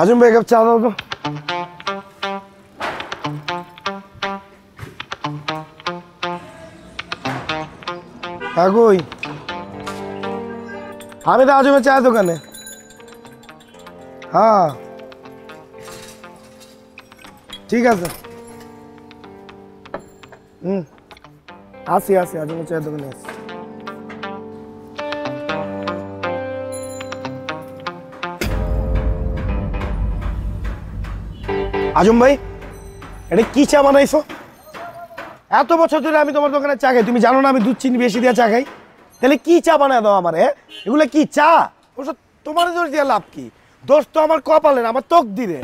আজম ভাই কাপ চা দাও তো। হ্যাঁ কই? আমি তো আজমের চায়ের দোকানে। হ্যাঁ ঠিক আছে। আসি আজমের চায়ের দোকানে আসি। আজম ভাই এটা কি চা বানাইছো? এত বছর ধরে আমি তোমার দোকানে চা খাই, তুমি জানো না আমি দুধ চিনি বেশি দিয়ে চা খাই? তাহলে কি চা বানায় দাও আমার? এগুলো কি চা? তোমার দোষ দিয়ে লাভ কি? দোষ তো আমার কপালের, আমার তকদিরে।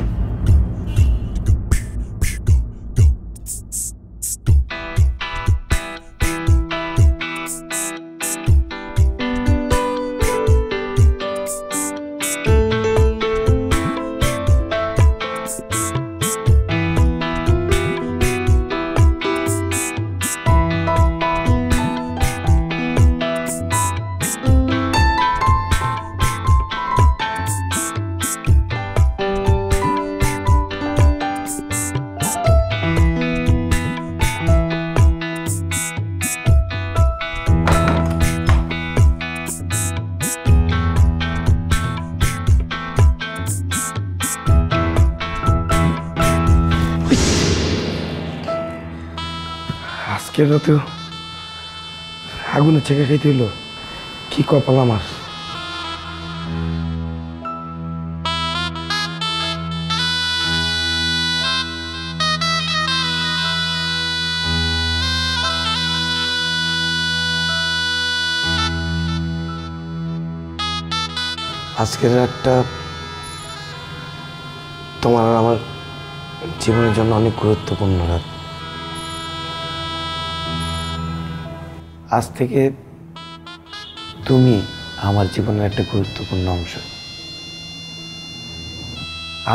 আজকের রাতেও আগুনে ছেঁকে খাইতে হইলো, কি কপাল আমার। আজকের রাতটা তোমার আর আমার জীবনের জন্য অনেক গুরুত্বপূর্ণ রাত। আজ থেকে তুমি আমার জীবনের একটা গুরুত্বপূর্ণ অংশ,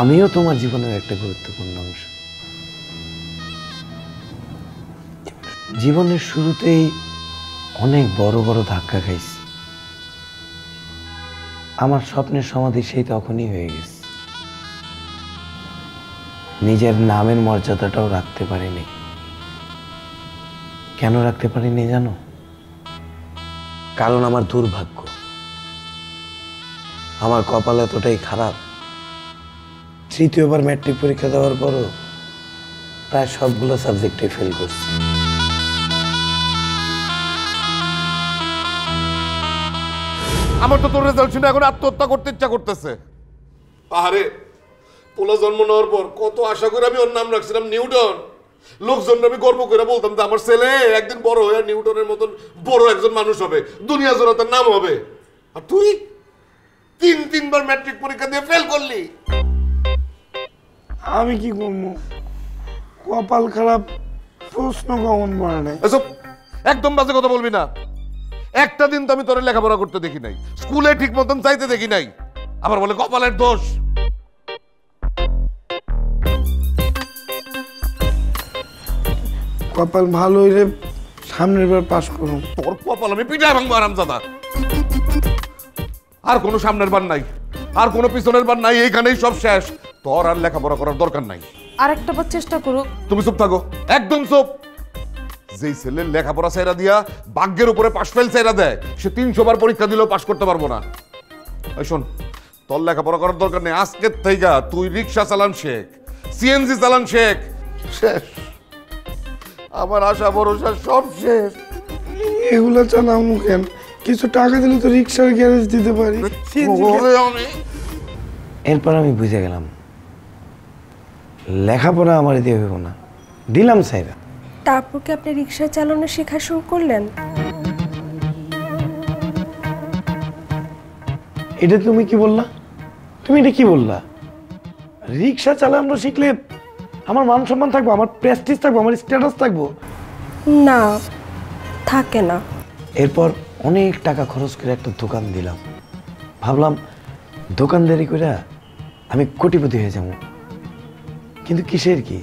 আমিও তোমার জীবনের একটা গুরুত্বপূর্ণ অংশ। জীবনের শুরুতেই অনেক বড় বড় ধাক্কা খাইছি, আমার স্বপ্নের সমাধি সেই তখনই হয়ে গেছে। নিজের নামের মর্যাদাটাও রাখতে পারিনি। কেন রাখতে পারিনি জানো? কারণ আমার দুর্ভাগ্য, আমার কপাল এতটাই খারাপ, তৃতীয়বার ম্যাট্রিক পরীক্ষা দেওয়ার পরও প্রায় সবগুলো সাবজেক্টে ফেল করছি। আমার তো তোর রেজাল্ট শুনে এখন আত্মহত্যা করতে ইচ্ছা করতেছে। আরে পোলা জন্ম নেওয়ার পর কত আশা করে আমি ওর নাম রাখছিলাম নিউটন। লোকজন আমি গর্ব করে বলতাম যে আমার ছেলে একদিন বড় হয়ে নিউটনের মতন বড় একজন মানুষ হবে, দুনিয়া জোড়া তার নাম হবে। আর তুই তিনবার ম্যাট্রিক পরীক্ষা দিয়ে ফেল করলি। আমি কি করবো? কপাল খারাপ, প্রশ্ন কমন পড়ে নাই। এসব একদম বাজে কথা বলবি না। একটা দিন তো আমি তোর লেখাপড়া করতে দেখি নাই, স্কুলে ঠিক মতন চাইতে দেখি নাই, আবার বলে কপালের দোষ। কপাল ভালো হইলে সামনের বার পাস করুন। তোর কপাল আমি পিটায় ভাঙবো আরামজাদা। আর কোনো সামনের বার নাই, আর কোনো পিছনের বার নাই, এইখানেই সব শেষ। তোর আর লেখাপড়া করার দরকার নাই। আরেকটা বার চেষ্টা করুক। তুমি চুপ থাকো, একদম চুপ। যেই ছেলে লেখাপড়া চাইরা দিয়া ভাগ্যের উপরে পাশ ফেল চাইরা দেয়, সে 300 বার পরীক্ষা দিলেও পাশ করতে পারবো না। এই শোন, তোর লেখাপড়া করার দরকার নেই। আজকের থেকে তুই রিক্সা চালান শেখ, সিএনজি চালান শেখ। শেষ, আমার আশা ভরসা সব শেষ। এগুলো চালামু কেন? কিছু টাকা দিলে তো রিক্সার গ্যারেজ দিতে পারি। এরপর আমি বুঝে গেলাম লেখাপড়া আমার দিয়ে হইব না, দিলাম সাইরা। তারপর কি আপনি রিক্সা চালানো শেখা শুরু করলেন? এটা তুমি কি বললা? তুমি এটা কি বললা? রিক্সা চালানো শিখলে আমার মান সম্মান থাকবো, আমার প্রেস্টিজ থাকবো, আমার স্ট্যাটাস থাকবো? না, থাকে না। এরপর অনেক টাকা খরচ করে একটা দোকান দিলাম, ভাবলাম দোকানদারি করে আমি কোটিপতি হয়ে যাবো। কিন্তু কিসের কি?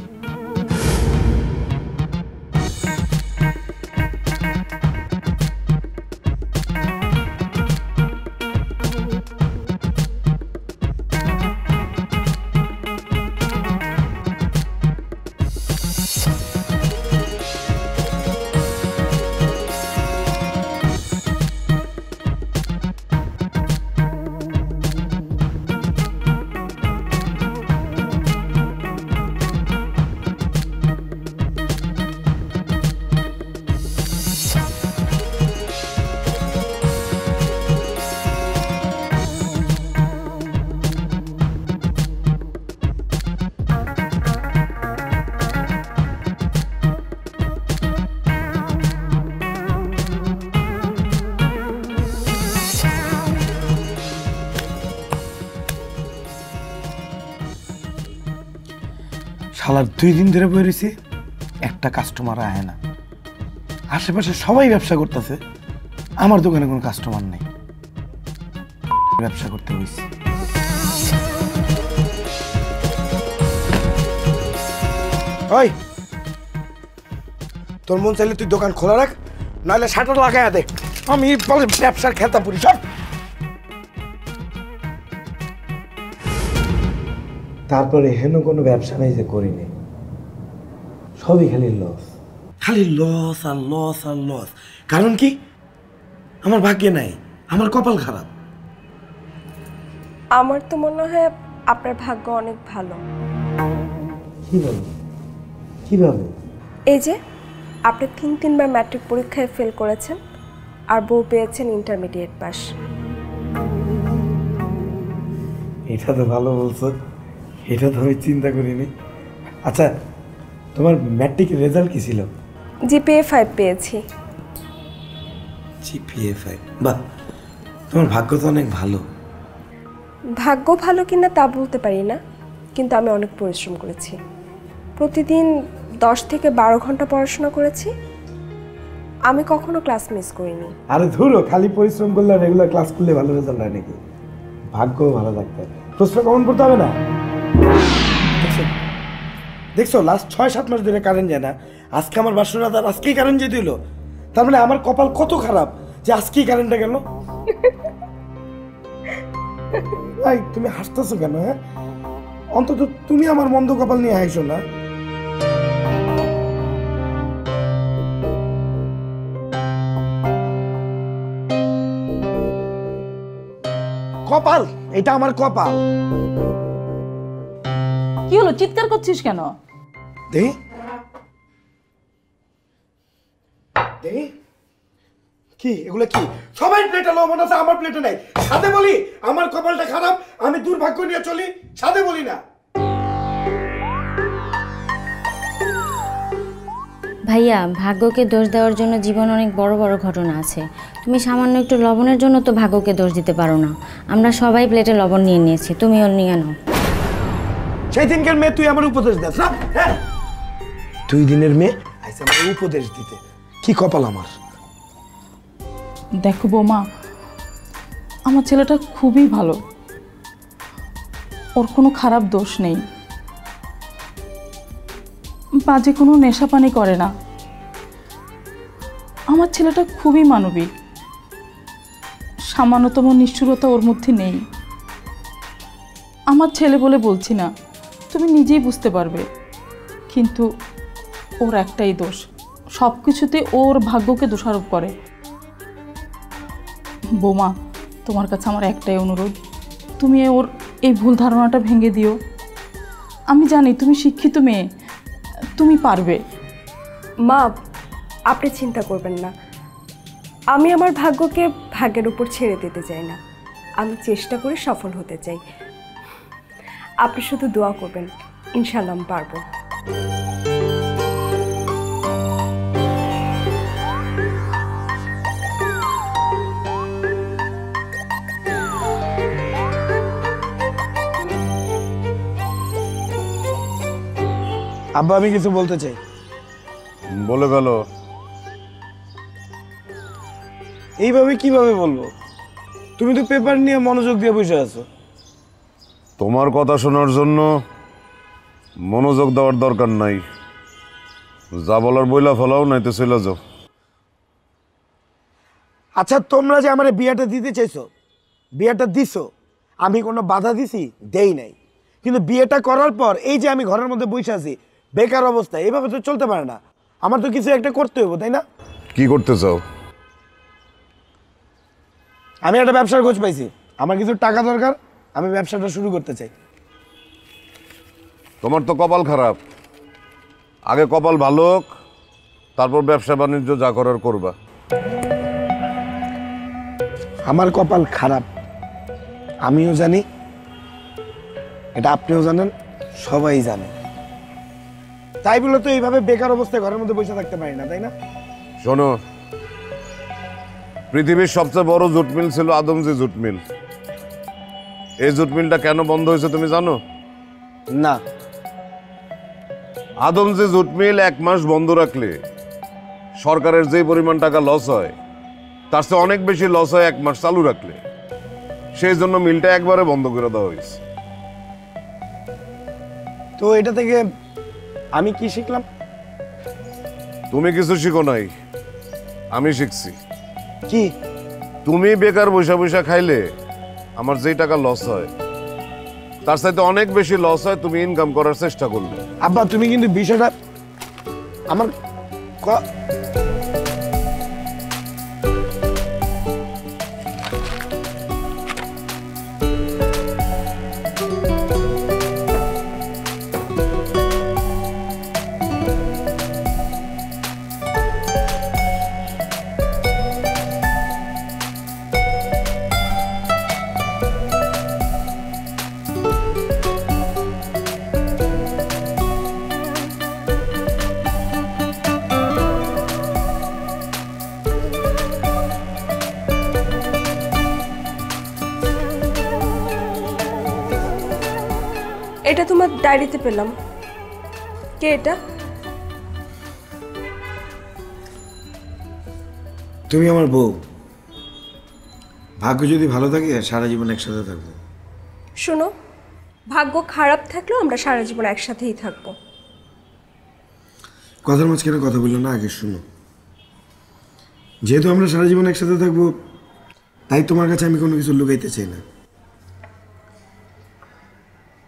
শালার 2 দিন ধরে বই রয়েছে, একটা কাস্টমার আয় না। আশেপাশে সবাই ব্যবসা করতেছে, আমার দোকানে কোনো কাস্টমার নেই। ব্যবসা করতে হয়েছে। ওই, তোর মন চাইলে তুই দোকান খোলা রাখ, নাহলে শাটার লাগাইয়া দে। আমি বলে ব্যবসার খেতা পুরি সব। তারপরে হেন কোনো ব্যবসা নেই যে করিনি, সবই খালি লস, খালি লস আর লস আর লস। কারণ কি? আমার ভাগ্যে নাই, আমার কপাল খারাপ। আমার তো মনে হয় আপনার ভাগ্য অনেক ভালো। কিভাবে? কিভাবে? এই যে আপনি 3বার ম্যাট্রিক পরীক্ষায় ফেল করেছেন আর বউ পেয়েছেন ইন্টারমিডিয়েট পাস। এটা তো ভালো বলছো, এটা তো আমি চিন্তা করিনি। আচ্ছা, তোমার ম্যাট্রিকের রেজাল্ট কি ছিল? জিপিএ 5 পেয়েছি। জিপিএ 5? বাহ, তোমার ভাগ্য তো অনেক ভালো। ভাগ্য ভালো কিনা তা বলতে পারি না, কিন্তু আমি অনেক পরিশ্রম করেছি। প্রতিদিন 10 থেকে 12 ঘন্টা পড়াশোনা করেছি। আমি কখনো ক্লাস মিস করিনি। আরে ধুরো, খালি পরিশ্রম করলে রেগুলার ক্লাস করলে ভালো রেজাল্ট হয় নাকি? ভাগ্য ভালো থাকতে হয়, প্রশ্ন কমন করতে হবে না। দেখছো লাস্ট 6-7 মাস ধরে কারেন্ট যায় না, আজকে আমার বাসনা তার আজকেই কারেন্ট যেতে হলো। তার মানে আমার কপাল কত খারাপ যে আজকেই কারেন্টটা গেল। ভাই তুমি হাসতেছো কেন? হ্যাঁ, অন্তত তুমি আমার মন্দ কপাল নিয়ে হাসো না। কপাল, এটা আমার কপাল। কি হলো, চিৎকার করছিস কেন? দেখি দেখি, কি এগুলো? কি সবাই প্লেটে লবণ আছে, আমার প্লেটে নাই? সাথে বলি আমার কপালটা খারাপ, আমি দুর্ভাগ্য নিয়ে চলি, সাথে বলি না। ভাইয়া, ভাগ্যকে দোষ দেওয়ার জন্য জীবন অনেক বড় বড় ঘটনা আছে। তুমি সামান্য একটু লবণের জন্য তো ভাগ্যকে দোষ দিতে পারো না। আমরা সবাই প্লেটে লবণ নিয়ে নিয়েছি, তুমিও নিয়ে নাও। সেই দিনকার মেয়ে তুই আমার উপদেশ দেস না? হ্যাঁ, 2 দিনের মেয়ে আইসা আমার উপদেশ দিতে, কি কপাল আমার। দেখো বৌমা, আমার ছেলেটা খুবই ভালো, ওর কোনো খারাপ দোষ নেই, বাজে কোনো নেশা পানি করে না। আমার ছেলেটা খুবই মানবিক, সামান্যতম নিষ্ঠুরতা ওর মধ্যে নেই। আমার ছেলে বলে বলছি না, তুমি নিজেই বুঝতে পারবে। কিন্তু ওর একটাই দোষ, সব কিছুতে ওর ভাগ্যকে দোষারোপ করে। বৌমা, তোমার কাছে আমার একটাই অনুরোধ, তুমি ওর এই ভুল ধারণাটা ভেঙে দিও। আমি জানি তুমি শিক্ষিত মেয়ে, তুমি পারবে। মা, আপনি চিন্তা করবেন না, আমি আমার ভাগ্যকে ভাগ্যের উপর ছেড়ে দিতে চাই না। আমি চেষ্টা করে সফল হতে চাই। আপনি শুধু দোয়া করবেন, ইনশাআল্লাহ আমি পারবো। আব্বা, আমি কিছু বলতে চাই। বলে গেল। এইভাবে কিভাবে বলবো? তুমি তো পেপার নিয়ে মনোযোগ দিয়ে বসে আছো। তোমার কথা শোনার জন্য মনোযোগ দেওয়ার দরকার নাই, যা বলার বইলা ফেলাও, নাই তো চলে যাও। আচ্ছা, তোমরা যে আমার বিয়েটা দিতে চাইছো, বিয়েটা দিছো, আমি কোনো বাধা দিছি? দেই নাই। কিন্তু বিয়েটা করার পর এই যে আমি ঘরের মধ্যে বসে আছি বেকার অবস্থা, এভাবে তো চলতে পারে না। আমার তো কিছু একটা করতে হবে, তাই না? কি করতে চাও? আমি একটা ব্যবসার খোঁজ পাইছি, আমার কিছু টাকা দরকার, আমি ব্যবসাটা শুরু করতে চাই। তোমার তো কপাল খারাপ, আগে কপাল ভালো হোক, তারপর ব্যবসা বাণিজ্য যা করার করবা। আমার কপাল খারাপ আমিও জানি, এটা আপনিও জানেন, সবাই জানে। তাই বলে তো এইভাবে বেকার অবস্থায় ঘরের মধ্যে বসে থাকতে পারি না, তাই না? শোনো, পৃথিবীর সবচেয়ে বড় জুট মিল ছিল আদমজি জুট মিল। এই জুট মিলটা কেন বন্ধ হয়েছে তুমি জানো? না। আদম যে জুট মিল 1 মাস বন্ধ রাখলে সরকারের যে পরিমাণ টাকা লস হয় তার চেয়ে অনেক বেশি লস হয় 1 মাস চালু রাখলে। সেই জন্য মিলটা একবারে বন্ধ করে দেওয়া হয়েছে। তো এটা থেকে আমি কি শিখলাম? তুমি কিছু শিখো নাই, আমি শিখছি। কি? তুমি বেকার বৈশা বৈশা খাইলে আমার যেই টাকা লস হয় তার সাথে অনেক বেশি লস হয় তুমি ইনকাম করার চেষ্টা করলে। আব্বা তুমি কিন্তু বিষয়টা আমার এটা তোমার ডায়েরিতে পেলাম। কে এটা? তুমি আমার বউ। ভাগ্য যদি ভালো থাকে সারা জীবন একসাথে থাকবো। শোনো, ভাগ্য খারাপ থাকলেও আমরা সারা জীবন একসাথেই থাকবো। কথার মাঝখানে কথা বললো না, আগে শুনো। যেহেতু আমরা সারা জীবন একসাথে থাকবো তাই তোমার কাছে আমি কোনো কিছু লুকাইতে চাই না।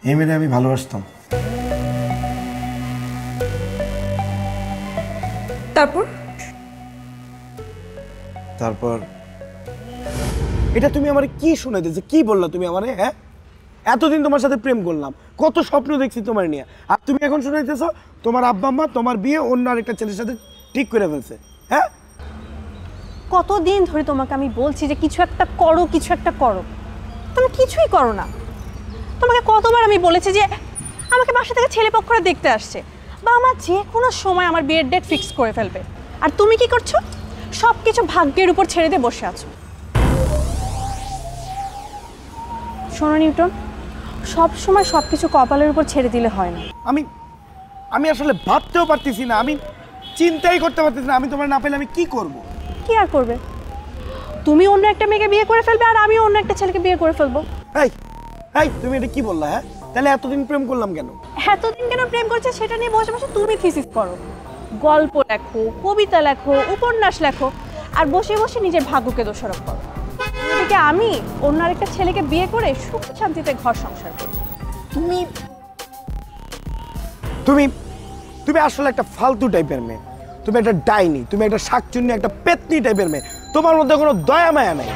এই মেয়েটা আমি ভালোবাসতাম। তারপর তারপর এটা তুমি আমার কি শুনাইতেছে? কি বললা তুমি আমারে? হ্যাঁ, এতদিন তোমার সাথে প্রেম করলাম, কত স্বপ্ন দেখছি তোমার নিয়ে, আর তুমি এখন শুনাইতেছ তোমার আব্বা আম্মা তোমার বিয়ে অন্য আরেকটা ছেলের সাথে ঠিক করে ফেলছে। হ্যাঁ, কতদিন ধরে তোমাকে আমি বলছি যে কিছু একটা করো, কিছু একটা করো, তুমি কিছুই করো না। তোমাকে কতবার আমি বলেছি যে আমাকে বাসা থেকে ছেলে পক্ষরা দেখতে আসছে, বা আমার যে কোনো সময় আমার বিয়ের ডেট ফিক্স করে ফেলবে, আর তুমি কি করছো? সব কিছু ভাগ্যের উপর ছেড়ে দিয়ে বসে আছো। শোনো নিউটন, সব সময় সব কিছু কপালের উপর ছেড়ে দিলে হয় না। আমি আসলে ভাবতেও পারতেছি না, আমি চিন্তাই করতে পারতেছি না, আমি তোমার না পেলে আমি কি করব? কি আর করবে? তুমি অন্য একটা মেয়েকে বিয়ে করে ফেলবে, আর আমিও অন্য একটা ছেলেকে বিয়ে করে ফেলবো। এই এই তুমি এটা কি বললা? হ্যাঁ, তাহলে এতদিন প্রেম করলাম কেন? এতদিন কেন প্রেম করছে সেটা নিয়ে বসে বসে তুমি থিসিস করো, গল্প লেখো, কবিতা লেখো, উপন্যাস লেখো, আর বসে বসে নিজের ভাগ্যকে দোষারোপ করো। এদিকে আমি অন্য আরেকটা ছেলেকে বিয়ে করে সুখ শান্তিতে ঘর সংসার করি। তুমি তুমি তুমি আসলে একটা ফালতু টাইপের মেয়ে। তুমি একটা ডাইনি, তুমি একটা শাকচুন্নি, একটা পেতনি টাইপের মেয়ে। তোমার মধ্যে কোনো দয়া মায়া নাই।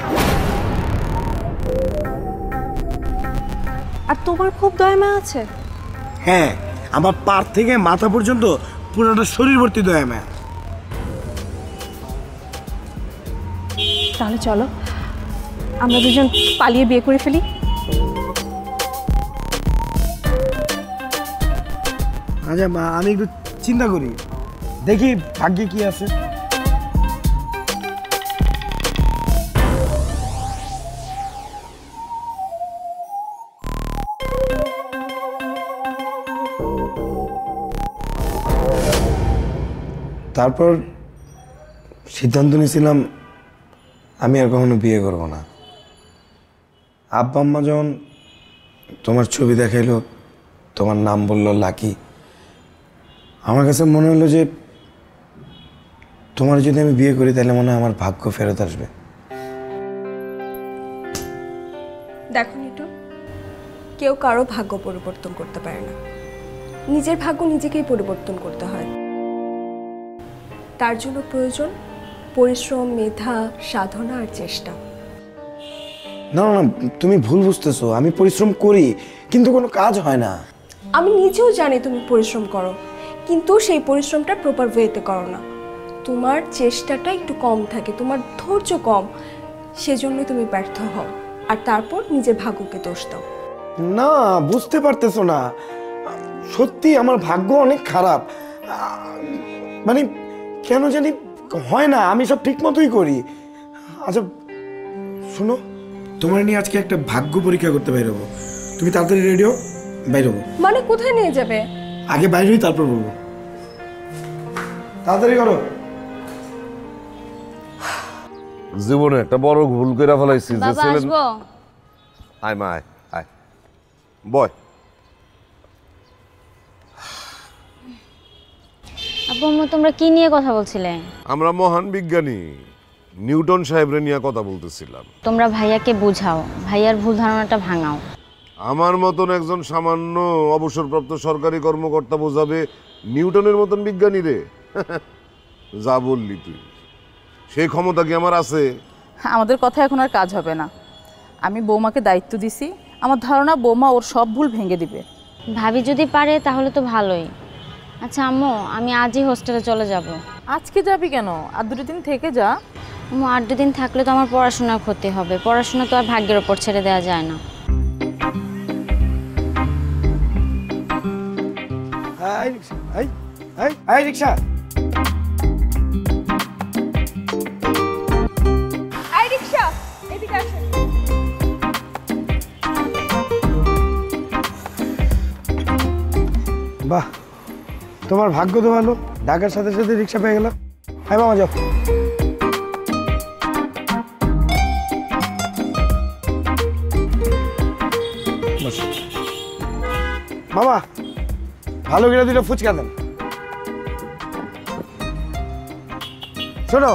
আর তোমার খুব দয়া মায়া আছে? হ্যাঁ, আমার পার থেকে মাথা পর্যন্ত পুরোটা শরীর ভর্তি দয়া মায়া। তাহলে চলো আমরা দুজন পালিয়ে বিয়ে করে ফেলি। আচ্ছা মা, আমি একটু চিন্তা করি, দেখি ভাগ্যে কি আছে। তারপর সিদ্ধান্ত নিয়েছিলাম আমি আর কখনো বিয়ে করব না। আব্বা আম্মা যখন তোমার ছবি দেখাইলো, তোমার নাম বললো লাকি, আমার কাছে মনে হলো যে তোমার যদি আমি বিয়ে করি তাহলে মনে হয় আমার ভাগ্য ফেরত আসবে। দেখো নিটু, কেউ কারো ভাগ্য পরিবর্তন করতে পারে না, নিজের ভাগ্য নিজেকেই পরিবর্তন করতে হয়। তার জন্য প্রয়োজন পরিশ্রম, মেধা, সাধনা আর চেষ্টা। না না, তুমি ভুল বুঝতেছো। আমি পরিশ্রম করি কিন্তু কোনো কাজ হয় না। আমি নিজেও জানি তুমি পরিশ্রম করো, কিন্তু সেই পরিশ্রমটা প্রপার ওয়েতে করো না। তোমার চেষ্টাটা একটু কম থাকে, তোমার ধৈর্য কম, সেজন্যই তুমি ব্যর্থ হও, আর তারপর নিজের ভাগ্যকে দোষ দাও। না, বুঝতে পারতেছো না, সত্যি আমার ভাগ্য অনেক খারাপ। মানে কেন জানি হয় না, আমি সব ঠিক মতোই করি। আচ্ছা শুনো, তোমার নিয়ে আজকে একটা ভাগ্য পরীক্ষা করতে বাইরে হবো। তুমি তাড়াতাড়ি রেডিও বাইরে হবো। মানে কোথায় নিয়ে যাবে? আগে বাইরে হই, তারপর বলবো। তাড়াতাড়ি করো। জীবনে একটা বড় ভুল করে ফেলাইছি যে বাবা ছেলে আসবো? আয় মা আয় আয় বয়। আব্বু আম্মু তোমরা কি নিয়ে কথা বলছিলে? আমরা মহান বিজ্ঞানী নিউটন সাহেবরে নিয়ে কথা বলতেছিলাম। তোমরা ভাইয়াকে বুঝাও, ভাইয়ার ভুল ধারণাটা ভাঙাও। আমার মতন একজন সামান্য অবসরপ্রাপ্ত সরকারি কর্মকর্তা বোঝাবে নিউটনের মতন বিজ্ঞানী রে? যা বললি তুই, সেই ক্ষমতা কি আমার আছে? আমাদের কথা এখন আর কাজ হবে না। আমি বৌমাকে দায়িত্ব দিছি, আমার ধারণা বৌমা ওর সব ভুল ভেঙে দিবে। ভাবি যদি পারে তাহলে তো ভালোই। আচ্ছা আম্মু, আমি আজই হোস্টেলে চলে যাব। আজকে যাবি কেন? আর 2 দিন থেকে যা। আম্মু 8 দিন থাকলে তো আমার পড়াশোনার ক্ষতি হবে। পড়াশোনা তো আর ভাগ্যের ওপর ছেড়ে দেওয়া যায় না। এই রিক্সা, এই রিক্সা। এই রিক্সা, এদিকে আসেন। বাহ, তোমার ভাগ্য তো ভালো, ঢাকার সাথে সাথে রিক্সা পেয়ে গেলাম। হ্যাঁ মামা যাও। বসো। মামা ভালো করে দিলে ফুচকা দেন। শোনো,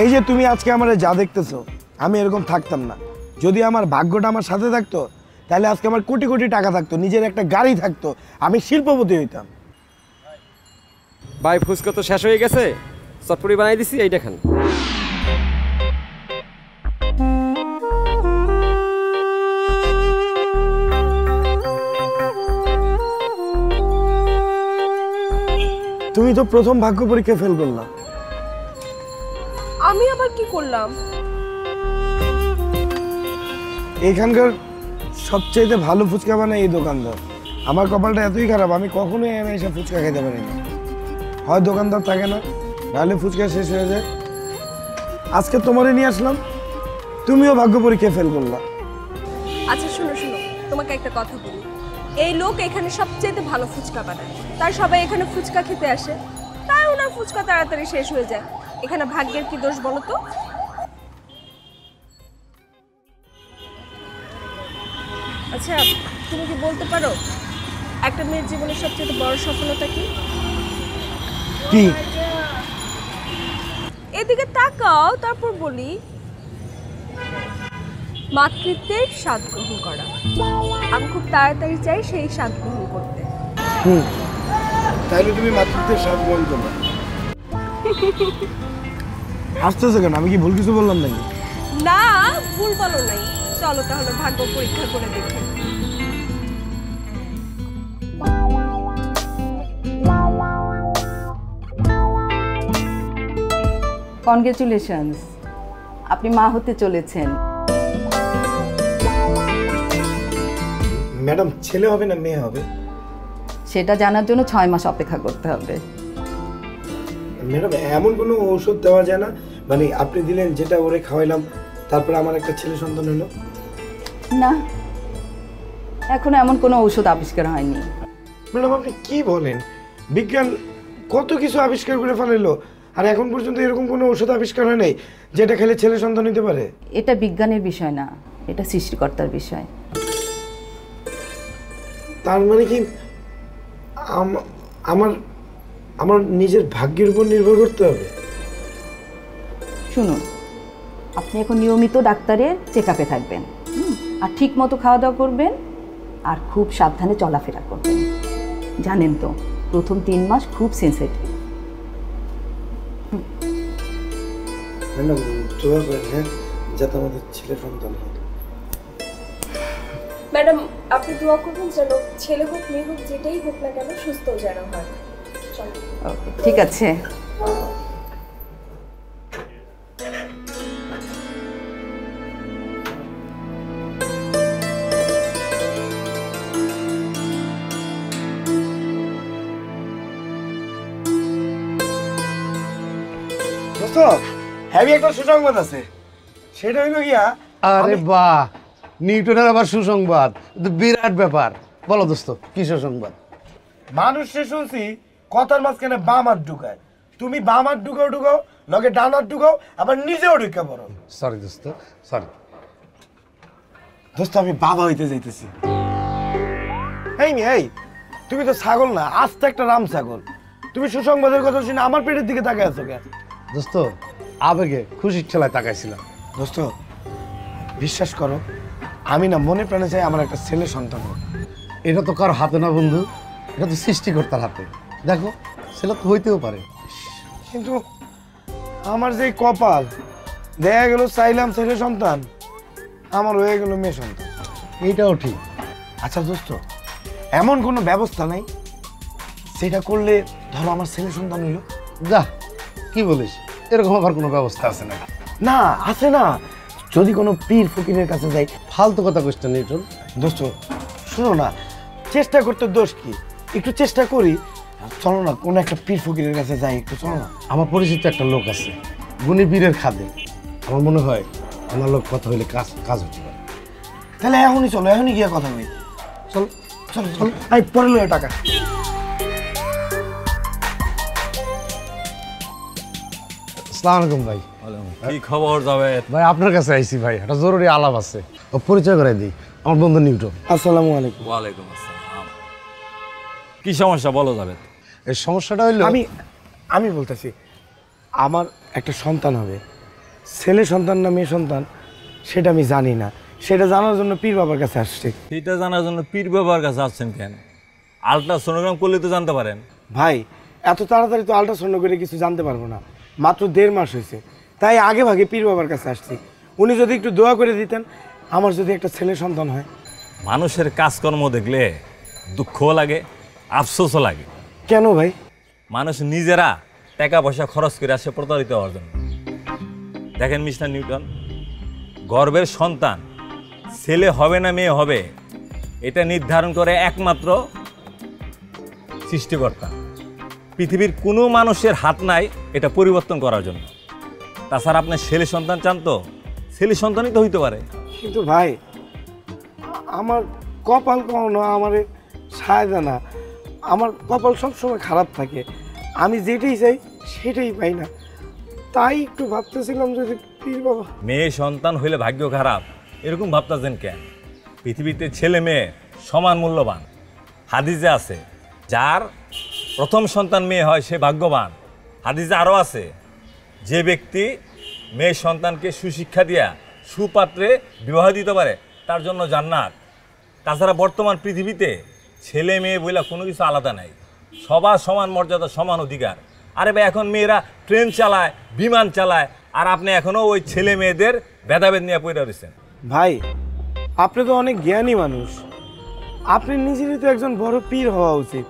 এই যে তুমি আজকে আমার যা দেখতেছো, আমি এরকম থাকতাম না। যদি আমার ভাগ্যটা আমার সাথে থাকতো তাহলে আজকে আমার কোটি কোটি টাকা থাকতো, নিজের একটা গাড়ি থাকতো, আমি শিল্পপতি হইতাম। ভাই ফুচকা তো শেষ হয়ে গেছে, চটপটি বানাই দিছি, এইটা খান। তুমি তো প্রথম ভাগ্য পরীক্ষা ফেল করলা। আমি আবার কি করলাম? এখানকার সবচেয়ে ভালো ফুচকা বানায় এই দোকানদার। আমার কপালটা এতই খারাপ, আমি কখনোই এনে এসে ফুচকা খেতে পারি না। হয় দোকানদার থাকে না, নাহলে ফুচকা শেষ হয়ে যায়। আজকে তোমারই নিয়ে আসলাম, তুমিও ভাগ্য পরীক্ষা ফেল করলা। আচ্ছা শোনো শোনো, তোমাকে একটা কথা বলি। এই লোক এখানে সবচেয়ে ভালো ফুচকা বানায়, তাই সবাই এখানে ফুচকা খেতে আসে, তাই ওনার ফুচকা তাড়াতাড়ি শেষ হয়ে যায়। এখানে ভাগ্যের কি দোষ বলো তো? আচ্ছা তুমি কি বলতে পারো একটা মেয়ের জীবনের সবচেয়ে বড় সফলতা কি? কি? এদিকে তাকাও, তারপর বলি। মাতৃত্বের স্বাদ গ্রহণ করা। আমি খুব তাড়াতাড়ি চাই সেই স্বাদ গ্রহণ করতে। তাইলে তুমি মাতৃত্বের স্বাদ গ্রহণ করবে। হাসতেছো কেন? আমি কি ভুল কিছু বললাম নাকি? না, ভুল বলো নাই। চলো তাহলে ভাগ্য পরীক্ষা করে দেখি। কনগ্রেচুলেশনস, আপনি মা হতে চলেছেন। ম্যাডাম, ছেলে হবে না মেয়ে হবে? সেটা জানার জন্য 6 মাস অপেক্ষা করতে হবে। ম্যাডাম, এমন কোনো ঔষধ দেওয়া যায় না? মানে আপনি দিলেন, যেটা ওরে খাওয়াইলাম, তারপরে আমার একটা ছেলে সন্তান হলো? না, এখনো এমন কোনো ঔষধ আবিষ্কার হয়নি। ম্যাডাম, আপনি কি বলেন? বিজ্ঞান কত কিছু আবিষ্কার করে ফেলাইলো, আর এখন পর্যন্ত এরকম কোনো ঔষধ আবিষ্কার হয় নাই যেটা খেলে ছেলে সন্তান হতে পারে? এটা বিজ্ঞানের বিষয় না, এটা সৃষ্টিকর্তার বিষয়। তার মানে কি আমার আমার নিজের ভাগ্যের উপর নির্ভর করতে হবে? শুনুন, আপনি এখন নিয়মিত ডাক্তারের চেক আপে থাকবেন, আর ঠিক মতো খাওয়া দাওয়া করবেন, আর খুব সাবধানে চলাফেরা করবেন। জানেন তো, প্রথম 3 মাস খুব সেন্সিটিভ। ম্যাডাম, দোয়া করেন, হ্যাঁ, যাতে আমাদের ছেলে সন্তান হয়। ম্যাডাম, আপনি দোয়া করবেন যেন ছেলে হোক মেয়ে হোক যেটাই হোক না কেন সুস্থ যেন হয়। চলো। ওকে, ঠিক আছে। দোস্ত, হ্যাভি একটা সুসংবাদ আছে। সেটা হইল গিয়া, আরে বাহ, নিউটনের আবার সুসংবাদ, তো বিরাট ব্যাপার। বলো দোস্ত, কি সুসংবাদ? মানুষে শুনছি কথার মাঝখানে বাম হাত ঢুকায়, তুমি বাম হাত ঢুকাও ঢুকাও, লগে ডান হাত ঢুকাও, আবার নিজেও ঢুকা পড়ো। সরি দোস্ত, সরি। দোস্ত আমি বাবা হইতে যাইতেছি। এই তুমি তো ছাগল না, আস্ত একটা রাম ছাগল। তুমি সুসংবাদের কথা শুনে আমার পেটের দিকে তাকায় আছো কেন? দোস্ত আবেগে খুশির ঠেলায় তাকাইছিলাম। দোস্ত বিশ্বাস করো, আমি না মনে প্রাণে চাই আমার একটা ছেলে সন্তান হোক। এটা তো কারো হাতে না বন্ধু, এটা তো সৃষ্টিকর্তার হাতে। দেখো ছেলে তো হইতেও পারে, কিন্তু আমার যে কপাল, দেখা গেল চাইলাম ছেলে সন্তান, আমার হয়ে গেল মেয়ে সন্তান। এইটাও ঠিক। আচ্ছা দোস্ত, এমন কোনো ব্যবস্থা নাই সেটা করলে ধরো আমার ছেলে সন্তান হইল? যা কি বলিস, এরকম আবার কোনো ব্যবস্থা আছে না? না আছে না, যদি কোনো পীর ফকিরের কাছে যাই। ফালতু কথা কইস না নিউটন। দোস্ত শুনো না, চেষ্টা করতে দোষ কি, একটু চেষ্টা করি। চলো না কোনো একটা পীর ফকিরের কাছে যাই, একটু চলো না। আমার পরিচিত একটা লোক আছে, গুণী বীরের খাদে। আমার মনে হয় আমার লোক কথা হইলে কাজ হতে পারে। তাহলে এখনই চলো, এখনই গিয়ে কথা বলি। চল চলো চলো, আমি পরে লই টাকা। আসসালামু আলাইকুম ভাই। কি খবর যাবে ভাই আপনার কাছে আইছি ভাই, একটা জরুরি আলাপ আছে। ও পরিচয় করে দিই, আমার বন্ধু নিউটন। আসসালামু আলাইকুম। ওয়ালাইকুম আসসালাম। কি সমস্যা বলো যাবে? এই সমস্যাটা হইলো আমি বলতেছি, আমার একটা সন্তান হবে, ছেলে সন্তান না মেয়ে সন্তান সেটা আমি জানি না। সেটা জানার জন্য পীর বাবার কাছে আসছি। সেটা জানার জন্য পীর বাবার কাছে আসছেন কেন? আলট্রাসোনোগ্রাম করলে তো জানতে পারেন। ভাই এত তাড়াতাড়ি তো আল্ট্রাসাউন্ড করে কিছু জানতে পারবো না, মাত্র 1.5 মাস হয়েছে, তাই আগে ভাগে পীর বাবার কাছে আসছি। উনি যদি একটু দোয়া করে দিতেন, আমার যদি একটা ছেলে সন্তান হয়। মানুষের কাজকর্ম দেখলে দুঃখও লাগে, আফসোসও লাগে। কেন ভাই? মানুষ নিজেরা টাকা পয়সা খরচ করে আসে প্রতারিত হওয়ার জন্য। দেখেন মিস্টার নিউটন, গর্ভের সন্তান ছেলে হবে না মেয়ে হবে এটা নির্ধারণ করে একমাত্র সৃষ্টিকর্তা। পৃথিবীর কোনো মানুষের হাত নাই এটা পরিবর্তন করার জন্য। তাছাড়া আপনি ছেলে সন্তান চান তো ছেলে সন্তানই তো হইতে পারে। কিন্তু ভাই আমার কপাল কখনো আমার সায় না, আমার কপাল সবসময় খারাপ থাকে, আমি যেটাই চাই সেটাই পাই না। তাই একটু ভাবতেছিলাম যদি পীর বাবা। মেয়ে সন্তান হইলে ভাগ্য খারাপ এরকম ভাবতেছেন কেন? পৃথিবীতে ছেলে মেয়ে সমান মূল্যবান। হাদিসে আছে যার প্রথম সন্তান মেয়ে হয় সে ভাগ্যবান। হাদিসে আরও আছে যে ব্যক্তি মেয়ে সন্তানকে সুশিক্ষা দিয়া সুপাত্রে বিবাহ দিতে পারে তার জন্য জান্নাত। তাছাড়া বর্তমান পৃথিবীতে ছেলে মেয়ে বইলা কোনো কিছু আলাদা নাই, সবার সমান মর্যাদা, সমান অধিকার। আরে ভাই এখন মেয়েরা ট্রেন চালায়, বিমান চালায়, আর আপনি এখনও ওই ছেলে মেয়েদের ভেদাভেদ নিয়ে পড়ে রয়েছেন। ভাই আপনি তো অনেক জ্ঞানী মানুষ, আপনি নিজেরই তো একজন বড় পীর হওয়া উচিত,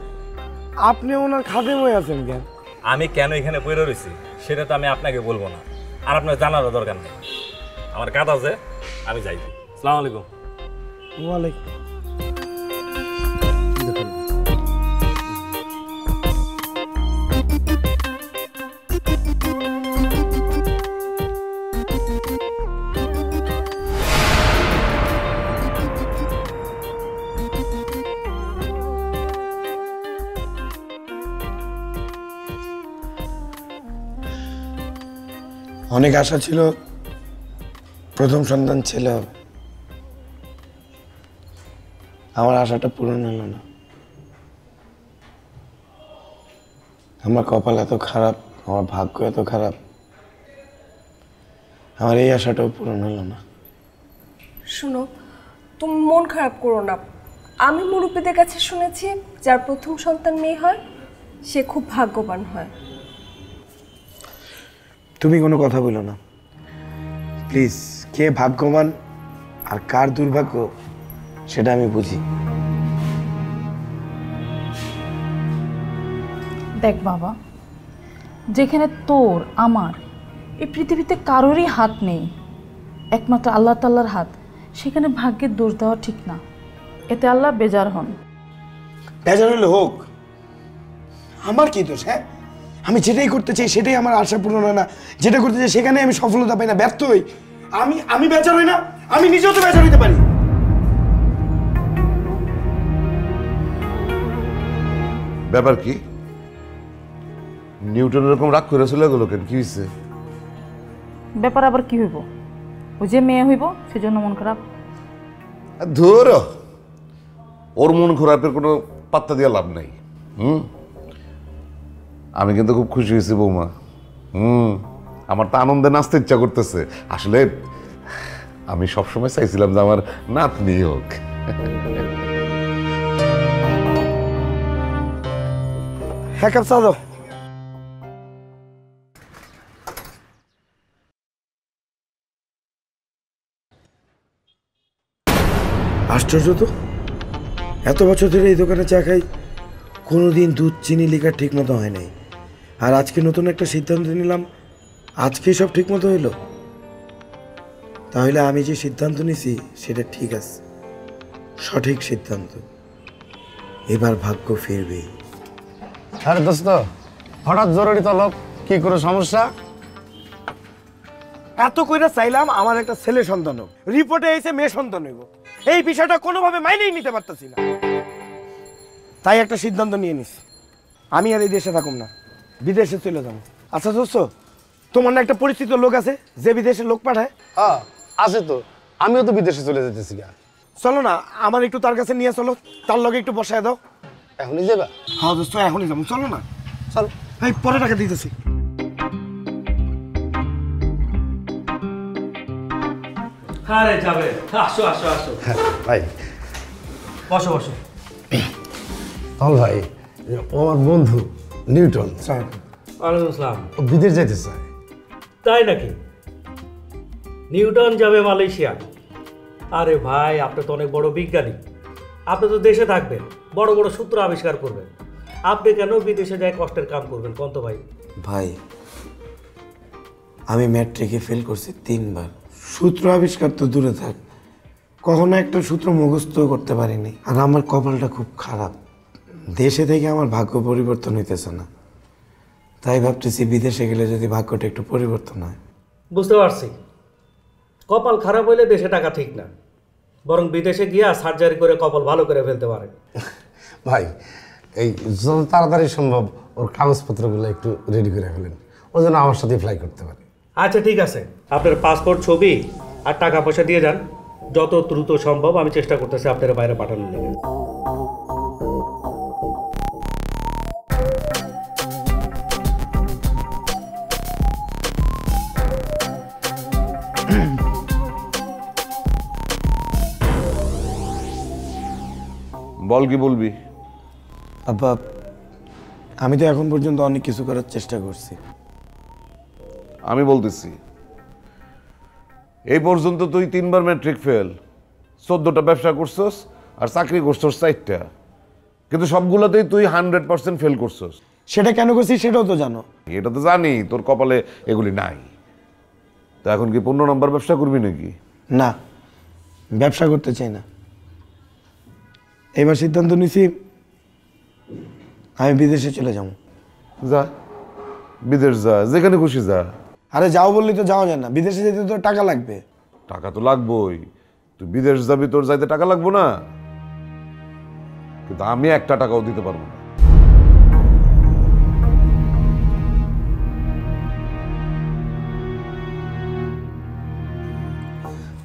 আপনি ওনার খাদেম হয়ে আছেন কেন? আমি কেন এখানে পড়ে রয়েছি সেটা তো আমি আপনাকে বলবো না, আর আপনার জানারও দরকার নেই। আমার কাজ আছে, আমি যাই। আসসালামু আলাইকুম। ওয়ালাইকুম। অনেক আশা ছিল প্রথম সন্তান ছেলে হবে, আমার আশাটা পূরণ হলো না। আমার কপাল এত খারাপ, আমার ভাগ্য এত খারাপ, আমার এই আশাটাও পূরণ হলো না। শোনো, তুমি মন খারাপ করো না। আমি মুরব্বীদের কাছে শুনেছি যার প্রথম সন্তান মেয়ে হয় সে খুব ভাগ্যবান হয়। তুমি কোনো কথা বলো না প্লিজ। কে ভাগ্যবান আর কার দুর্ভাগ্য সেটা আমি বুঝি। দেখ বাবা, যেখানে তোর আমার এই পৃথিবীতে কারোরই হাত নেই, একমাত্র আল্লাহ তাআলার হাত, সেখানে ভাগ্যের দোষ দেওয়া ঠিক না। এতে আল্লাহ বেজার হন। বেজার হলে হোক, আমার কি দোষ? হ্যাঁ, আমি যেটাই করতে চাই সেটাই আমার আশা পূরণ হয় না, যেটা করতে চাই সেখানে আমি সফলতা পাই না, ব্যর্থ হই। আমি বেজার হই না? আমি নিজেও তো বেজার হইতে পারি। ব্যাপার কি? নিউটন এরকম রাগ করে চলে গেল কেন, কি হয়েছে? ব্যাপার আবার কি হইব? ওই যে মেয়ে হইব সেজন্য মন খারাপ। ধর, ওর মন খারাপের কোনো পাত্তা দিয়ে লাভ নাই। আমি কিন্তু খুব খুশি হয়েছি বৌমা। আমার তো আনন্দে নাচতে ইচ্ছা করতেছে। আসলে আমি সবসময় চাইছিলাম যে আমার নাতনি হোক। হ্যাঁ, কাপ চা দাও। আশ্চর্য তো, এত বছর ধরে এই দোকানে চা খাই, কোনোদিন দুধ চিনি লেখা ঠিক মতো হয় নাই। আর আজকে নতুন একটা সিদ্ধান্ত নিলাম, আজকে সব ঠিক মতো হইলো। তাহলে আমি যে সিদ্ধান্ত নিছি সেটা ঠিক আছে, সঠিক সিদ্ধান্ত। এবার ভাগ্য ফিরবেই। আরে দোস্ত, হঠাৎ জরুরি তলব, কি করে সমস্যা? এত কইরা চাইলাম আমার একটা ছেলে সন্তান হোক, রিপোর্টে এসে মেয়ে সন্তান হইব। এই বিষয়টা কোনোভাবে মাইনেই নিতে পারতেছি না, তাই একটা সিদ্ধান্ত নিয়ে নিছি, আমি আর এই দেশে থাকুম না, বিদেশে চলে যাবো। আচ্ছা দোস্ত, তোমার না একটা পরিচিত লোক আছে যে বিদেশে লোক পাঠায়? হ্যাঁ আছে তো, আমিও তো বিদেশে চলে যেতেছি। চলো না, আমার একটু তার কাছে নিয়ে চলো, তার লগে একটু বসায় দাও। এখনই যাবা? হ্যাঁ দোস্ত, এখনই যাবো, চলো না। চল ভাই, পরে টাকা দিতেছি। আরে যাবে, আসো আসো আসো। ভাই বসো বসো। তল ভাই, ও আমার বন্ধু নিউটন, ওয়ালাইকুম আসসালাম। ও বিদেশ যেতে চায়। তাই নাকি? নিউটন যাবে মালয়েশিয়া? আরে ভাই, আপনি তো অনেক বড় বিজ্ঞানী, আপনি তো দেশে থাকবেন, বড় বড় সূত্র আবিষ্কার করবেন, আপনি কেন বিদেশে যাই কষ্টের কাম করবেন কোন তো ভাই? ভাই, আমি ম্যাট্রিকে ফেল করছি 3 বার, সূত্র আবিষ্কার তো দূরে থাক, কখনো একটা সূত্র মুখস্থ করতে পারিনি। আর আমার কপালটা খুব খারাপ, দেশে থেকে আমার ভাগ্য পরিবর্তন হইতেছে না, তাই ভাবতেছি বিদেশে গেলে যদি ভাগ্যটা একটু পরিবর্তন হয়। বুঝতে পারছি, কপাল খারাপ হইলে দেশে টাকা ঠিক না, বরং বিদেশে গিয়া সার্জারি করে কপাল ভালো করে ফেলতে পারে। ভাই, এই যত তাড়াতাড়ি সম্ভব ওর কাগজপত্রগুলো একটু রেডি করে ফেলেন, ও যেন আমার সাথে ফ্লাই করতে পারে। আচ্ছা ঠিক আছে, আপনার পাসপোর্ট, ছবি আর টাকা পয়সা দিয়ে যান, যত দ্রুত সম্ভব আমি চেষ্টা করতেছি আপনার বাইরে পাঠানোর জন্য। বল, কি বলবি? আব্বা, আমি তো এখন পর্যন্ত অনেক কিছু করার চেষ্টা করছি। আমি বলতেছি, এই পর্যন্ত তুই 3 বার ম্যাট্রিক ফেল, 14টা ব্যবসা করছস, আর চাকরি করছস 4টা, কিন্তু সবগুলোতেই তুই 100% ফেল করছস। সেটা কেন করছি সেটাও তো জানো। এটা তো জানি, তোর কপালে এগুলি নাই। তো এখন কি 15 নম্বর ব্যবসা করবি নাকি? না, ব্যবসা করতে চাই না। এবার সিদ্ধান্ত নিছি আমি বিদেশে চলে যাব। যা, বিদেশ যা, যেখানে খুশি যা। আরে যাও বললি তো যাওয়া যায় না, বিদেশে যেতে তো টাকা লাগবে। টাকা তো লাগবেই, তুই বিদেশ যাবি, তোর যাইতে টাকা লাগবো না? কিন্তু আমি 1 টাকাও দিতে পারবো না।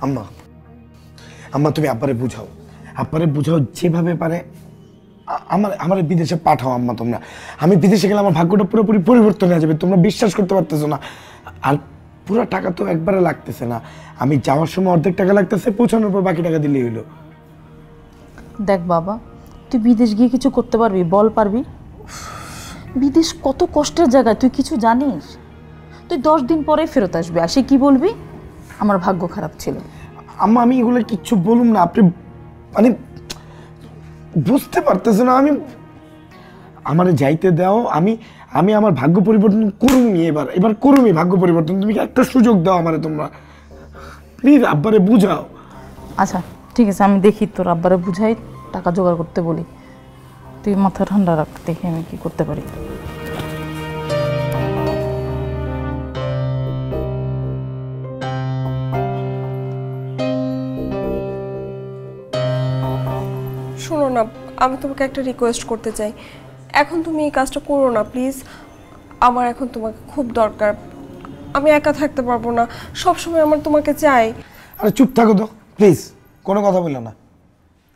আম্মা, আম্মা তুমি আব্বারে বুঝাও, যেভাবে পারে আমার বিদেশে পাঠাও আম্মা তোমরা। আমি বিদেশে গেলে আমার ভাগ্যটা পুরোপুরি পরিবর্তন হয়ে যাবে, তোমরা বিশ্বাস করতে পারতেছো না। আর পুরো টাকা তো একবারে লাগতেছে না, আমি যাওয়ার সময় অর্ধেক টাকা লাগতেছে, পৌঁছানোর পর বাকি টাকা দিলেই হইলো। দেখ বাবা, তুই বিদেশ গিয়ে কিছু করতে পারবি? বল পারবি? বিদেশ কত কষ্টের জায়গা, তুই কিছু জানিস? তুই 10 দিন পরে ফেরত আসবি, আসে কি বলবি? আমার ভাগ্য খারাপ ছিল। আম্মা, আমি এগুলো কিচ্ছু বলুম না, আপনি মানে বুঝতে পারতেছো না। আমারে যাইতে দাও, আমি আমার ভাগ্য পরিবর্তন করুমি, এবার করুমি ভাগ্য পরিবর্তন। তুমি একটা সুযোগ দাও আমারে তোমরা, প্লিজ আব্বারে বুঝাও। আচ্ছা ঠিক আছে, আমি দেখি তোর আব্বারে বুঝাই, টাকা জোগাড় করতে বলি। তুই মাথা ঠান্ডা রাখ, দেখি আমি কি করতে পারি। শোনো না, আমি তোমাকে একটা রিকোয়েস্ট করতে চাই, এখন তুমি এই কাজটা করো না প্লিজ। আমার এখন তোমাকে খুব দরকার। আমি একা থাকতে পারবো না, সবসময় আমার তোমাকে চাই। আরে চুপ থাকো তো প্লিজ, কোনো কথা বললো না।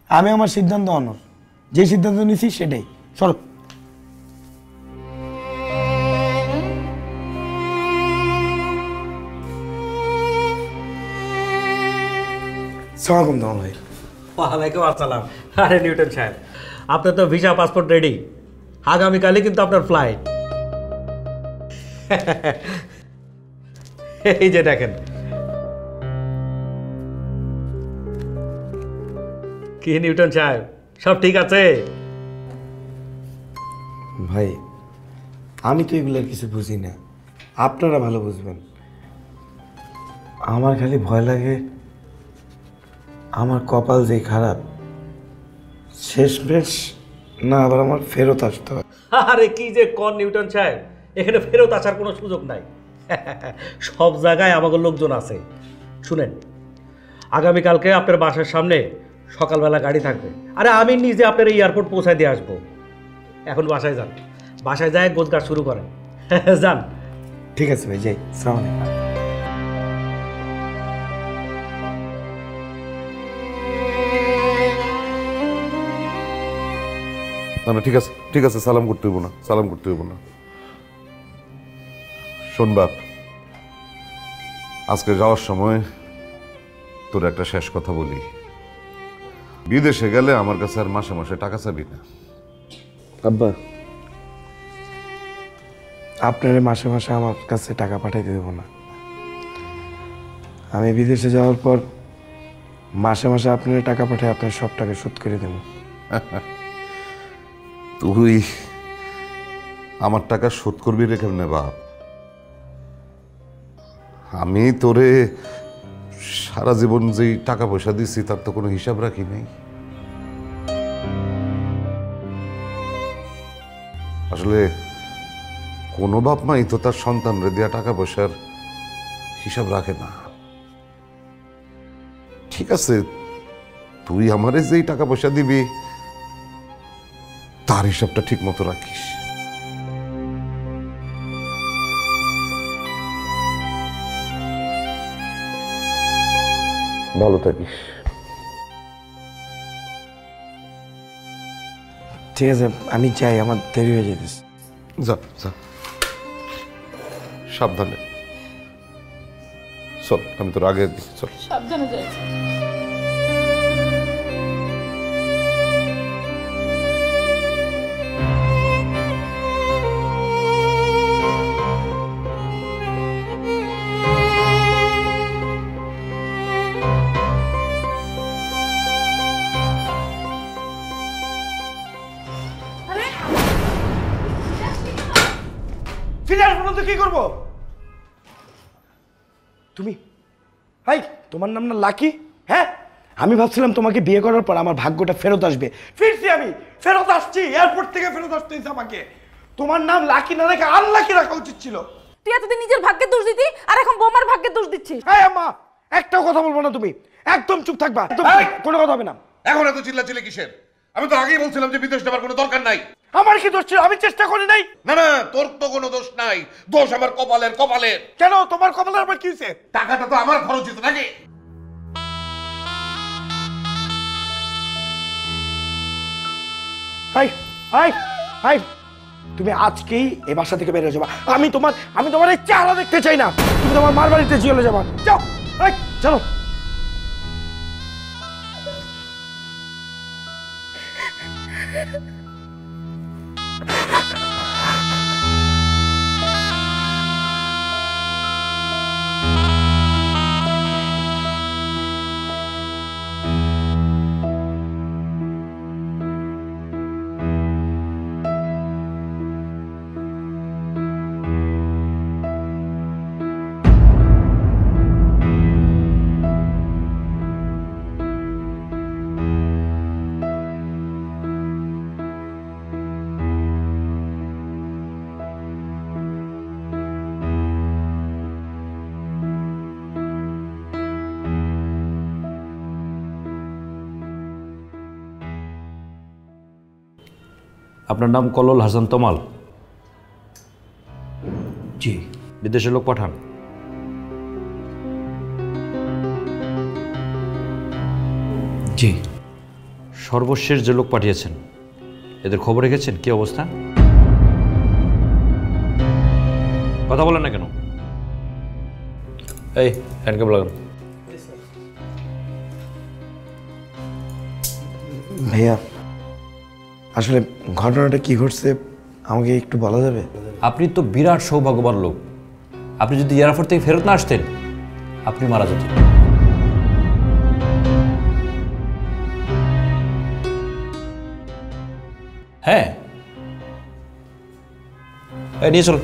আমি আমার সিদ্ধান্ত অনর, যে সিদ্ধান্ত নিয়েছি সেটাই। চলো। সালাম তোমার ভাই। ওয়ালাইকুম আসসালাম। আরে নিউটন সাহেব, আপনার তো ভিসা পাসপোর্ট রেডি, আগামীকালই কিন্তু আপনার ফ্লাইট। এই যে দেখেন। কি নিউটন সাহেব, সব ঠিক আছে? ভাই আমি তো এগুলোর কিছু বুঝি না, আপনারা ভালো বুঝবেন। আমার খালি ভয় লাগে আমার কপাল যে খারাপ, শেষমেশ না আবার আমার ফেরত আসতে হয়। আরে কি যে কন নিউটন সাহেব, এখানে ফেরত আসার কোনো সুযোগ নাই। সব জায়গায় আমাদের লোকজন আছে। শুনেন, আগামীকালকে আপনার বাসার সামনে সকালবেলা গাড়ি থাকবে। আরে আমি নিজে আপনার এই এয়ারপোর্ট পৌঁছায় দিয়ে আসবো। এখন বাসায় যান, বাসায় যায় গোছগাছ শুরু করেন। যান। ঠিক আছে ভাই, যাই। সালাম আলাইকুম। না না, ঠিক আছে ঠিক আছে, সালাম করতে হইব না, সালাম করতে হইব না। শোন বাপ, আজকে যাওয়ার সময় তোর একটা শেষ কথা বলি। বিদেশে গেলে আমার কাছে আর মাসে মাসে টাকা চাবি না। আব্বা, আপনারা মাসে মাসে আমার কাছে টাকা পাঠাইতে দেবো না। আমি বিদেশে যাওয়ার পর মাসে মাসে আপনারা টাকা পাঠায় আপনার সব টাকা শোধ করে দেবো। তুই আমার টাকা শোধ করবি রে কেমনে বাপ? আমি তোরে সারা জীবন যেই টাকা পয়সা দিচ্ছি তার তো কোনো হিসাব রাখি নাই। আসলে কোনো বাপ মাই তো তার সন্তানরে দেয়া টাকা পয়সার হিসাব রাখে না। ঠিক আছে, তুই আমারে যেই টাকা পয়সা দিবি তার হিসাবটা ঠিক মতো রাখিস। ভালো থাকিস। ঠিক আছে, আমি যাই, আমার দেরি হয়ে যেতেছে। যা যা, সাবধানে চল, আমি তোর আগে দিচ্ছি। চল সাবধানে যাই। ফিরার পর্যন্ত কি করবো? তুমি ভাই, তোমার নাম না লাকি? হ্যাঁ, আমি ভাবছিলাম তোমাকে বিয়ে করার পর আমার ভাগ্যটা ফেরত আসবে। ফিরছি, আমি ফেরত আসছি, এয়ারপোর্ট থেকে ফেরত আসতে হয়েছে আমাকে। তোমার নাম লাকি না রেখে আনলাকি রাখা উচিত ছিল। তুই এতদিন নিজের ভাগ্যে দোষ দিতি, আর এখন বৌমার ভাগ্যে দোষ দিচ্ছিস। হ্যাঁ আম্মা, একটাও কথা বলবো না, তুমি একদম চুপ থাকবা, কোনো কথা হবে না। এখন এত চিল্লাচিল্লি কিসের? আমি তো আগেই বলছিলাম যে বিদেশ যাবার কোনো দরকার নাই। আমার কি দোষ ছিল? আমি চেষ্টা করি নাই। না না, তোর তো কোনো দোষ নাই, দোষ আমার কপালের। কপালের কেন? তোমার কপালের আবার কি হয়েছে? টাকাটা তো আমার খরচ হতো নাকি? হাই হাই হাই, তুমি আজকেই এই বাসা থেকে বেরিয়ে যাবা। আমি তোমার এই চেহারা দেখতে চাই না। তুমি তোমার মার বাড়িতে চলে যাবা। যাও, হাই চলো। আপনার নাম কলল হাসান তমাল? জি। বিদেশের লোক পাঠান। জি। সর্বশেষ যে লোক পাঠিয়েছেন এদের খবর রেখেছেন কি অবস্থা? কথা বলেন না কেন? এই হ্যান্ডকাপ লাগান। ভাইয়া আসলে ঘটনাটা কি ঘটছে আমাকে একটু বলা যাবে? আপনি তো বিরাট সৌভাগ্যবান লোক। আপনি যদি এয়ারপোর্ট থেকে ফেরত না আসতেন আপনি মারা যেতেন। হ্যাঁ, নিয়ে চল।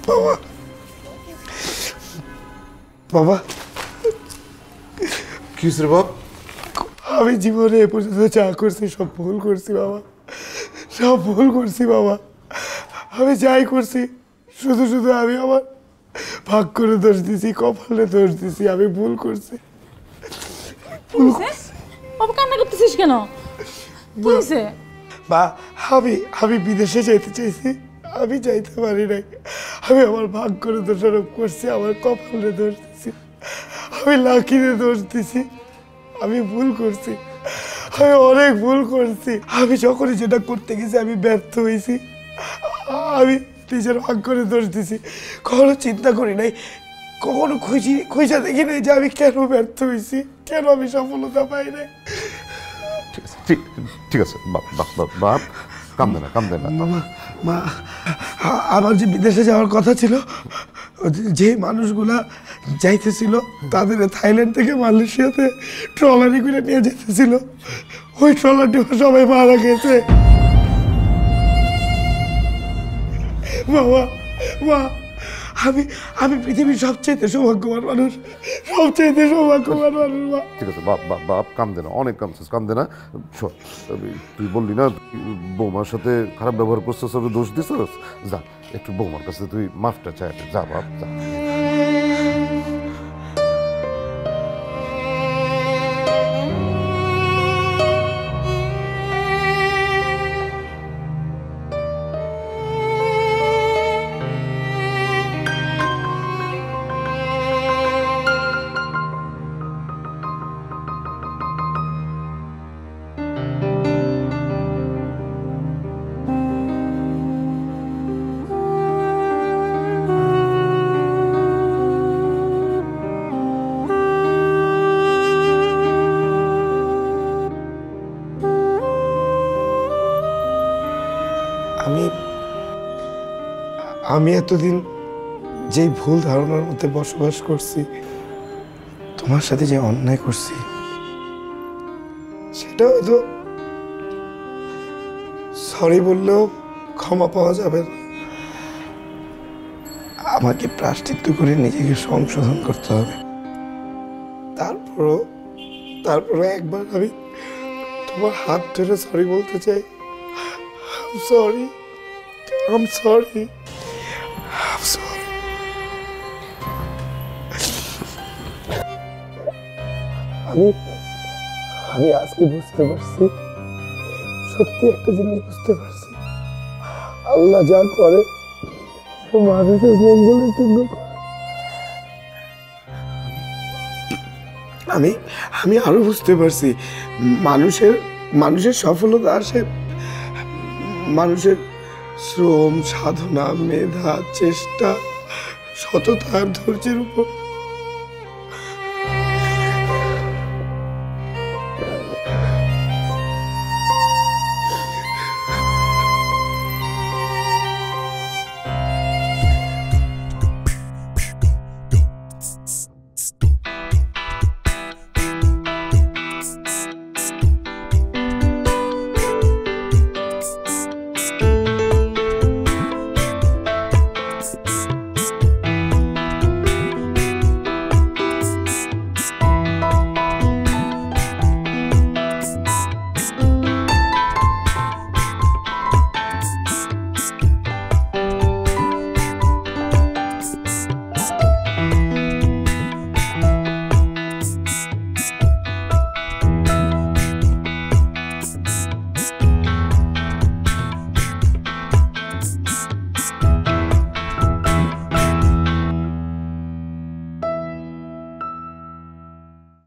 বাবা বাবা কি রে বাপ? আমি জীবনে এ পর্যন্ত যা করছি সব ভুল করছি বাবা, সব ভুল করছি বাবা। আমি যাই করছি শুধু শুধু আমি আমার ভাগ করে দোষ দিছি, কপালে দোষ দিছি। আমি ভুল করছি। বাবা কান্না করতেছিস কেন? কি হয়েছে? বা আমি বিদেশে যাইতে চাইছি, আমি যাইতে পারি নাই। আমি আমার ভাগ করে দোষারোপ করছি, আমার কপালে দোষ দিছি, আমি লাকিরে দোষ দিছি। আমি ভুল করছি, আমি অনেক ভুল করছি। আমি যখনই যেটা করতে গেছি আমি ব্যর্থ হয়েছি। আমি নিজের ভাগ করে দোষ দিছি, কখনো চিন্তা করি নাই, কখনো খুঁজা দেখি নাই যে আমি কেন ব্যর্থ হয়েছি, কেন আমি সফলতা পাই নাই। ঠিক আছে বাপ, কান্দে না। মা আমার যে বিদেশে যাওয়ার কথা ছিল, যে মানুষগুলা যাইতেছিল তাদের থাইল্যান্ড থেকে মালয়েশিয়াতে ট্রলারি করে নিয়ে যেতেছিল, ওই ট্রলারটি সবাই মারা গেছে। বাবা মা, আমি পৃথিবীর সবচেয়ে সৌভাগ্যবান মানুষ, সবচেয়ে সৌভাগ্যবান মানুষ। মা ঠিক আছে বাপ, কান্দে না, অনেক কান্দছিস, কান্দে না। তুই বললি না বৌমার সাথে খারাপ ব্যবহার করছিস, দোষ দিছিস, যা একটু বৌমার কাছে তুই মাফটা চাই, যা বাপ যা। আমি এতদিন যেই ভুল ধারণার মধ্যে বসবাস করছি, তোমার সাথে যে অন্যায় করছি, সেটা হয়তো সরি বললেও ক্ষমা পাওয়া যাবে না। আমাকে প্রায়শ্চিত্ত করে নিজেকে সংশোধন করতে হবে। তারপরও একবার আমি তোমার হাত ধরে সরি বলতে চাই। I'm sorry. আমি আজকে বুঝতে পারছি, সত্যি একটা জিনিস বুঝতে পারছি, আল্লাহ যা করে মানুষের মঙ্গলের জন্য করে। আমি আরো বুঝতে পারছি, মানুষের সফলতা আসে মানুষের শ্রম, সাধনা, মেধা, চেষ্টা, সততা আর ধৈর্যের উপর।